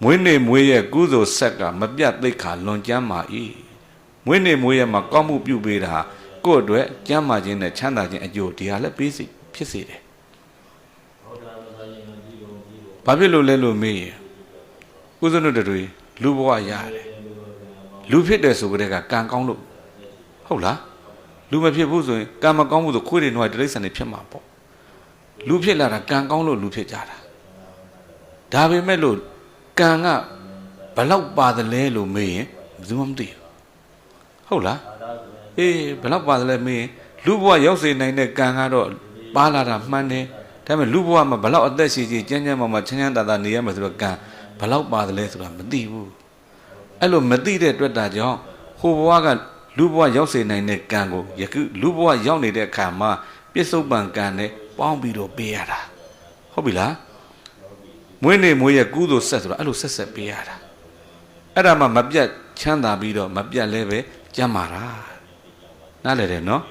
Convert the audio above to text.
မွေးနေမွေးရဲ့ကုသိုလ်ဆက်ကမပြတ်သိက္ခာလွန်ကျမ်းမာ၏မွေးနေမွေးရဲ့မှာကောင်းမှုပြုပေးတာကိုယ့်အတွက်ကျမ်းမာခြင်းနဲ့ချမ်းသာခြင်းအကျိုးဒီဟာလည်းပေးစီဖြစ်စေတယ်ဘာဖြစ်လို့လဲလို့မေးရင်ဦးဇင်းတို့တွေလူဘဝရတယ်လူဖြစ်တယ်ဆိုကြတဲ့ကကံကောင်းလို့ဟုတ်လားလူမဖြစ်ဘူးဆိုရင်ကံမကောင်းဘူးဆိုခွေးတွေနှွားတိရစ္ဆာန်တွေဖြစ်မှာပေါ့လူဖြစ်လာတာကံကောင်းလို့လူဖြစ်ကြတာဒါပေမဲ့လို့ကံကဘလောက်ပါတယ်လဲလို့မေးရင်ဘယ်သူမှမသိဘူးဟုတ်လားအေးဘလောက်ပါတယ်လဲမေးရင်လူဘဝရောက်စေနိုင်တဲ့ကံကတော့ပါလာတာမှန်တယ်ဒါပေမဲ့လူဘဝမှာဘလောက်အသက်ရှိချမ်းချမ်းမာချမ်းချမ်းသာသာနေရမယ်ဆိုတော့ကံဘလောက်ပါတယ်လဲဆိုတာမသိဘူးအဲ့လိုမသိတဲ့အတွက်ဒါကြောင့်ဟိုဘဝကလူဘဝရောက်စေနိုင်တဲ့ကံကိုယခုလူဘဝရောက်နေတဲ့အခါမှာပြစ္ဆုတ်ပံကံနဲ့ပေါင်းပြီးတော့ပေးရတာဟုတ်ပြီလားမွေးနေမွေးရဲ့ကုသိုလ်ဆက်ဆိုတာအဲ့လိုဆက်ပေးရတာအဲ့ဒါမှမပြတ်ချမ်းသာပြီးတော့မပြတ်လဲပဲကျမ်းမာတာနားလည်တယ်နော်